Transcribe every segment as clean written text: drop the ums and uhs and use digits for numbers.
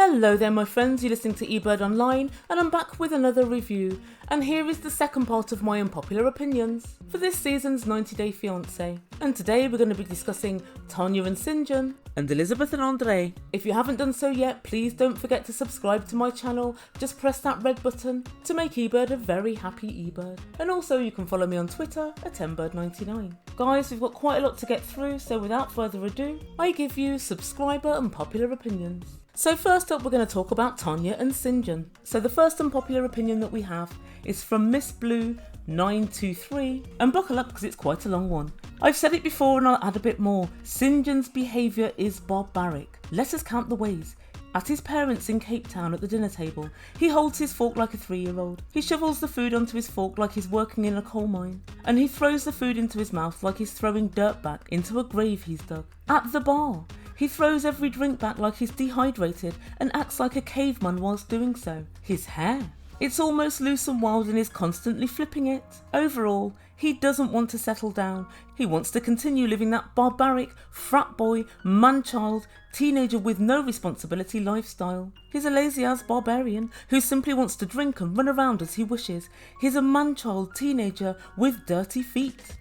Hello there my friends, you're listening to Ebird Online and I'm back with another review, and here is the second part of my unpopular opinions for this season's 90 Day Fiancé. And today we're going to be discussing Tania and Syngin and Elizabeth and Andrei. If you haven't done so yet, please don't forget to subscribe to my channel, just press that red button to make Ebird a very happy Ebird. And also you can follow me on Twitter at Ebird99. Guys, we've got quite a lot to get through, so without further ado, I give you subscriber and popular opinions. So first up, we're going to talk about Tania and Syngin. So the first unpopular opinion that we have is from Miss Blue 923, and buckle up because it's quite a long one. I've said it before and I'll add a bit more. Syngin's behaviour is barbaric. Let us count the ways. At his parents' in Cape Town at the dinner table, he holds his fork like a 3-year-old. He shovels the food onto his fork like he's working in a coal mine. And he throws the food into his mouth like he's throwing dirt back into a grave he's dug. At the bar, he throws every drink back like he's dehydrated and acts like a caveman whilst doing so. His hair, it's almost loose and wild and is constantly flipping it. Overall, he doesn't want to settle down. He wants to continue living that barbaric, frat boy, man-child, teenager with no responsibility lifestyle. He's a lazy-ass barbarian who simply wants to drink and run around as he wishes. He's a man-child teenager with dirty feet.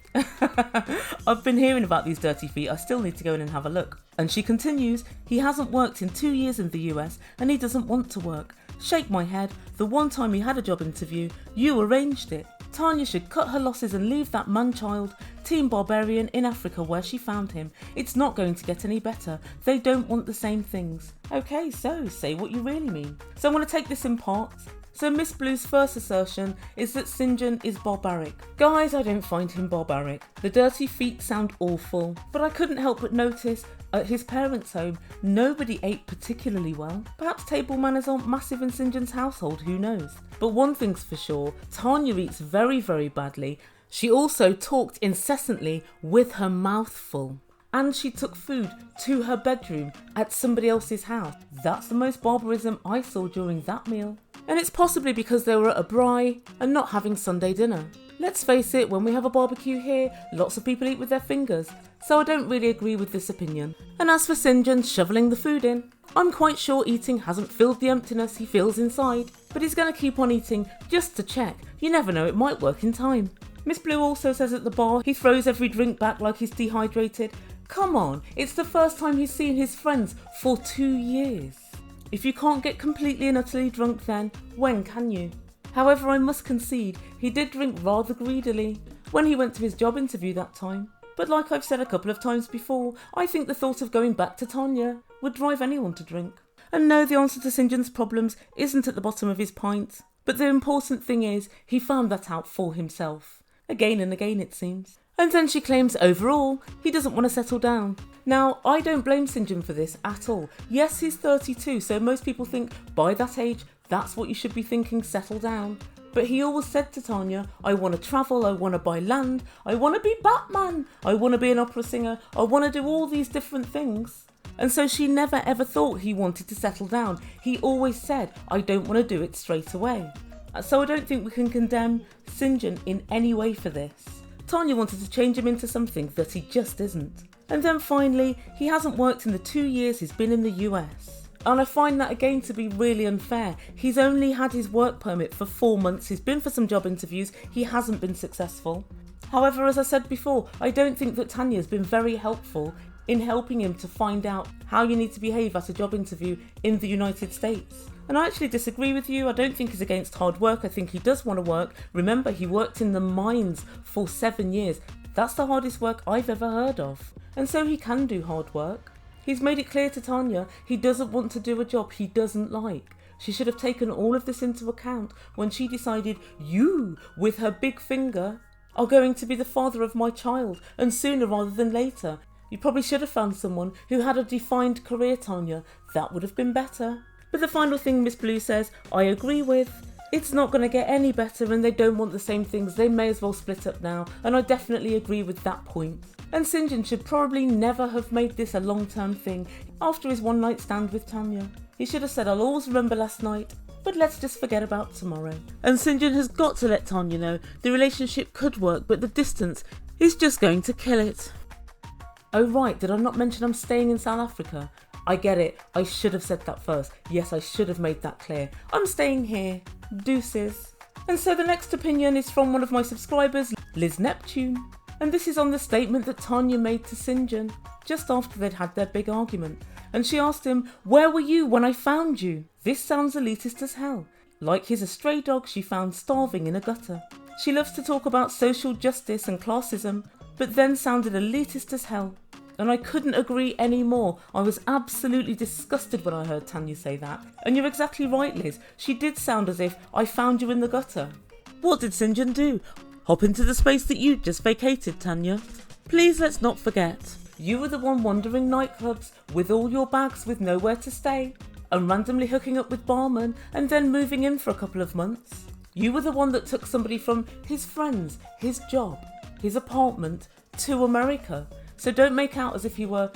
I've been hearing about these dirty feet, I still need to go in and have a look. And she continues, he hasn't worked in 2 years in the US and he doesn't want to work. Shake my head, the one time he had a job interview, you arranged it. Tania should cut her losses and leave that man-child, teen barbarian in Africa where she found him. It's not going to get any better. They don't want the same things. Okay, so say what you really mean. So I'm going to take this in parts. So Miss Blue's first assertion is that Syngin is barbaric. Guys, I don't find him barbaric. The dirty feet sound awful, but I couldn't help but notice at his parents' home, nobody ate particularly well. Perhaps table manners aren't massive in Syngin's household, who knows? But one thing's for sure, Tania eats very, very badly. She also talked incessantly with her mouth full. And she took food to her bedroom at somebody else's house. That's the most barbarism I saw during that meal. And it's possibly because they were at a braai and not having Sunday dinner. Let's face it, when we have a barbecue here, lots of people eat with their fingers, so I don't really agree with this opinion. And as for Syngin shoveling the food in, I'm quite sure eating hasn't filled the emptiness he feels inside, but he's going to keep on eating just to check. You never know, it might work in time. Miss Blue also says at the bar he throws every drink back like he's dehydrated. Come on, it's the first time he's seen his friends for 2 years. If you can't get completely and utterly drunk then, when can you? However, I must concede, he did drink rather greedily when he went to his job interview that time. But like I've said a couple of times before, I think the thought of going back to Tania would drive anyone to drink. And no, the answer to Syngin's problems isn't at the bottom of his pint. But the important thing is, he found that out for himself. Again and again it seems. And then she claims overall, he doesn't want to settle down. Now, I don't blame Syngin for this at all. Yes, he's 32, so most people think by that age, that's what you should be thinking, settle down. But he always said to Tania, I want to travel, I want to buy land, I want to be Batman, I want to be an opera singer, I want to do all these different things. And so she never ever thought he wanted to settle down. He always said, I don't want to do it straight away. So I don't think we can condemn Syngin in any way for this. Tania wanted to change him into something that he just isn't. And then finally, he hasn't worked in the 2 years he's been in the US. And I find that again to be really unfair. He's only had his work permit for 4 months, he's been for some job interviews, he hasn't been successful. However, as I said before, I don't think that Tania's been very helpful in helping him to find out how you need to behave at a job interview in the United States. And I actually disagree with you. I don't think he's against hard work. I think he does want to work. Remember, he worked in the mines for 7 years. That's the hardest work I've ever heard of. And so he can do hard work. He's made it clear to Tania he doesn't want to do a job he doesn't like. She should have taken all of this into account when she decided you, with her big finger, are going to be the father of my child, and sooner rather than later. You probably should have found someone who had a defined career, Tania. That would have been better. But the final thing Miss Blue says, I agree with. It's not going to get any better and they don't want the same things. They may as well split up now. And I definitely agree with that point. And Syngin should probably never have made this a long-term thing after his one-night stand with Tania. He should have said, I'll always remember last night, but let's just forget about tomorrow. And Syngin has got to let Tania know the relationship could work, but the distance is just going to kill it. Oh right, did I not mention I'm staying in South Africa? I get it. I should have said that first. Yes, I should have made that clear. I'm staying here. Deuces. And so the next opinion is from one of my subscribers, Liz Neptune. And this is on the statement that Tania made to Syngin just after they'd had their big argument. And she asked him, "Where were you when I found you?" This sounds elitist as hell. Like he's a stray dog she found starving in a gutter. She loves to talk about social justice and classism, but then sounded elitist as hell. And I couldn't agree any more. I was absolutely disgusted when I heard Tania say that. And you're exactly right, Liz. She did sound as if I found you in the gutter. What did Syngin do? Hop into the space that you just vacated, Tania. Please let's not forget. You were the one wandering nightclubs with all your bags with nowhere to stay, and randomly hooking up with barmen and then moving in for a couple of months. You were the one that took somebody from his friends, his job, his apartment to America. So don't make out as if you were,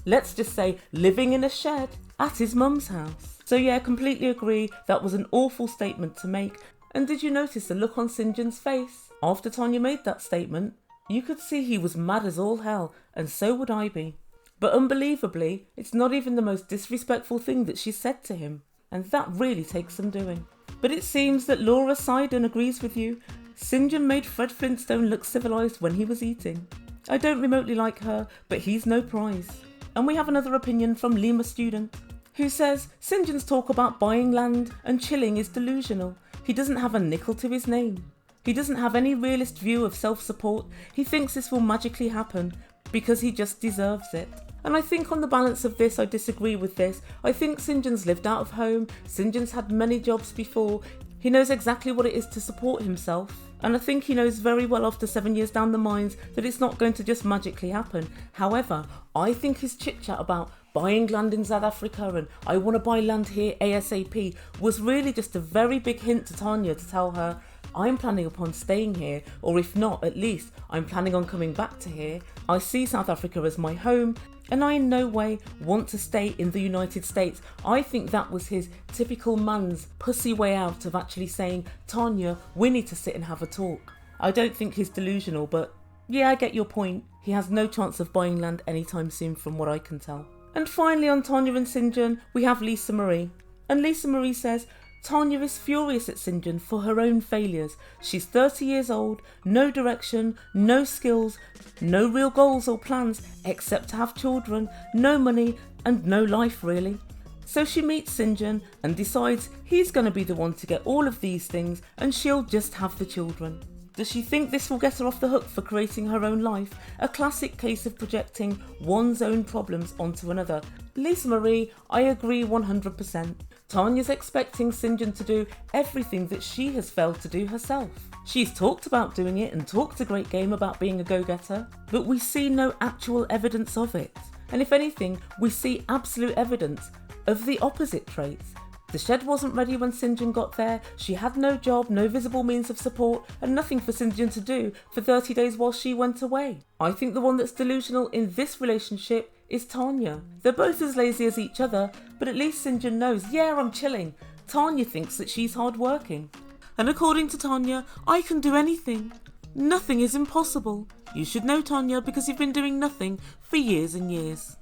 let's just say, living in a shed at his mum's house. So yeah, completely agree, that was an awful statement to make. And did you notice the look on Syngin's face? After Tania made that statement, you could see he was mad as all hell, and so would I be. But unbelievably, it's not even the most disrespectful thing that she said to him. And that really takes some doing. But it seems that Laura Sidon agrees with you. Syngin made Fred Flintstone look civilised when he was eating. I don't remotely like her, but he's no prize. And we have another opinion from Lima Student, who says Syngin's talk about buying land and chilling is delusional. He doesn't have a nickel to his name. He doesn't have any realist view of self-support. He thinks this will magically happen because he just deserves it. And I think on the balance of this, I disagree with this. I think Syngin's lived out of home. Syngin's had many jobs before. He knows exactly what it is to support himself. And I think he knows very well after 7 years down the mines that it's not going to just magically happen. However, I think his chit-chat about buying land in South Africa and I want to buy land here ASAP was really just a very big hint to Tania to tell her, I'm planning upon staying here, or if not, at least I'm planning on coming back to here. I see South Africa as my home, and I in no way want to stay in the United States. I think that was his typical man's pussy way out of actually saying, Tania, we need to sit and have a talk. I don't think he's delusional, but yeah, I get your point. He has no chance of buying land anytime soon from what I can tell. And finally on Tania and Syngin, we have Lisa Marie. And Lisa Marie says, Tania is furious at Syngin for her own failures. She's 30 years old, no direction, no skills, no real goals or plans except to have children, no money and no life really. So she meets Syngin and decides he's going to be the one to get all of these things and she'll just have the children. Does she think this will get her off the hook for creating her own life? A classic case of projecting one's own problems onto another. Lisa Marie, I agree 100%. Tania's expecting Syngin to do everything that she has failed to do herself. She's talked about doing it and talked a great game about being a go-getter, but we see no actual evidence of it. And if anything, we see absolute evidence of the opposite traits. The shed wasn't ready when Syngin got there, she had no job, no visible means of support, and nothing for Syngin to do for 30 days while she went away. I think the one that's delusional in this relationship is Tania. They're both as lazy as each other, but at least Syngin knows, yeah, I'm chilling. Tania thinks that she's hardworking. And according to Tania, I can do anything. Nothing is impossible. You should know, Tania, because you've been doing nothing for years and years.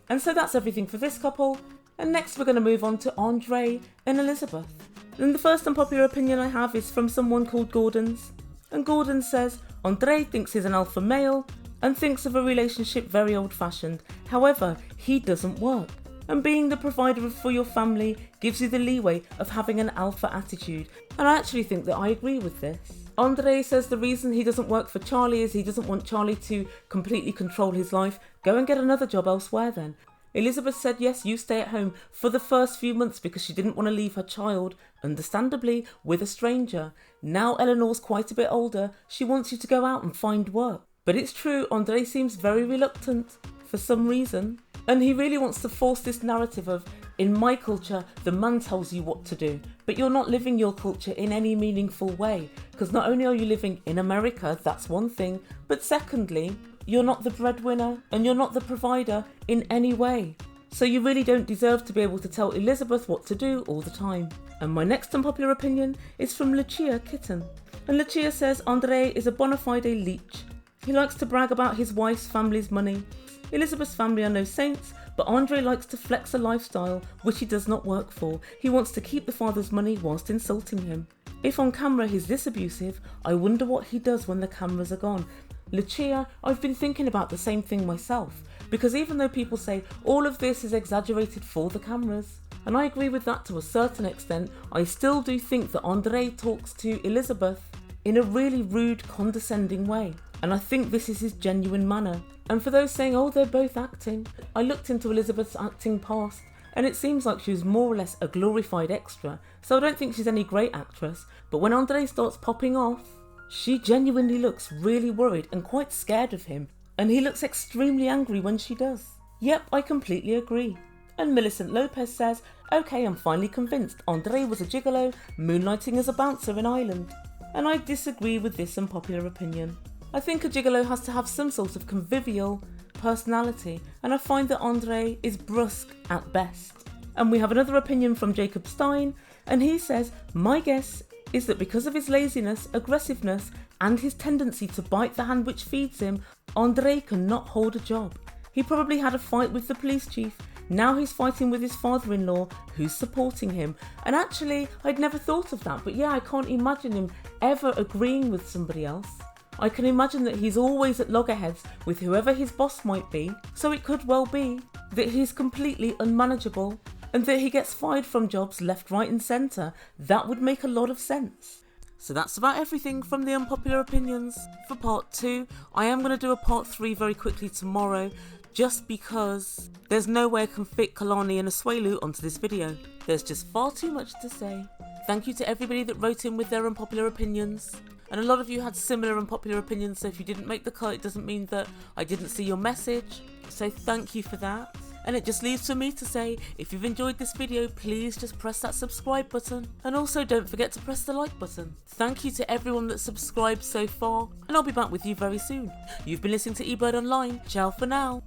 And so that's everything for this couple. And next we're going to move on to Andrei and Elizabeth. And the first unpopular opinion I have is from someone called Gordon's. And Gordon says, Andrei thinks he's an alpha male and thinks of a relationship very old-fashioned. However, he doesn't work. And being the provider for your family gives you the leeway of having an alpha attitude. And I actually think that I agree with this. Andrei says the reason he doesn't work for Charlie is he doesn't want Charlie to completely control his life. Go and get another job elsewhere then. Elizabeth said yes, you stay at home for the first few months because she didn't want to leave her child, understandably, with a stranger. Now Eleanor's quite a bit older, she wants you to go out and find work. But it's true, Andrei seems very reluctant for some reason. And he really wants to force this narrative of, in my culture, the man tells you what to do. But you're not living your culture in any meaningful way. Because not only are you living in America, that's one thing, but secondly, you're not the breadwinner and you're not the provider in any way. So you really don't deserve to be able to tell Elizabeth what to do all the time. And my next unpopular opinion is from LUCIA, KITTEN. And LUCIA says Andrei is a bona fide leech. He likes to brag about his wife's family's money. Elizabeth's family are no saints, but But Andrei likes to flex a lifestyle which he does not work for. He wants to keep the father's money whilst insulting him. If on camera he's this abusive, I wonder what he does when the cameras are gone. LUCIA, I've been thinking about the same thing myself, because even though people say all of this is exaggerated for the cameras, and I agree with that to a certain extent, I still do think that Andrei talks to Elizabeth in a really rude, condescending way. And I think this is his genuine manner. And for those saying, oh, they're both acting, I looked into Elizabeth's acting past, and it seems like she was more or less a glorified extra, so I don't think she's any great actress. But when Andrei starts popping off, she genuinely looks really worried and quite scared of him, and he looks extremely angry when she does. Yep, I completely agree. And Millicent Lopez says, okay, I'm finally convinced Andrei was a gigolo moonlighting as a bouncer in Ireland. And I disagree with this unpopular opinion. I think a gigolo has to have some sort of convivial personality, and I find that Andrei is brusque at best. And we have another opinion from Jacob Stein, and he says, my guess is that because of his laziness, aggressiveness, and his tendency to bite the hand which feeds him, Andrei cannot hold a job. He probably had a fight with the police chief. Now he's fighting with his father-in-law, who's supporting him. And actually, I'd never thought of that, but yeah, I can't imagine him ever agreeing with somebody else. I can imagine that he's always at loggerheads with whoever his boss might be, so it could well be that he's completely unmanageable and that he gets fired from jobs left, right and centre. That would make a lot of sense. So that's about everything from the unpopular opinions for part 2. I am going to do a part 3 very quickly tomorrow, just because there's no way I can fit Kalani and Asuelu onto this video. There's just far too much to say. Thank you to everybody that wrote in with their unpopular opinions. And a lot of you had similar unpopular opinions, so if you didn't make the cut, it doesn't mean that I didn't see your message. So thank you for that. And it just leaves for me to say, if you've enjoyed this video, please just press that subscribe button. And also don't forget to press the like button. Thank you to everyone that's subscribed so far, and I'll be back with you very soon. You've been listening to Ebird Online. Ciao for now.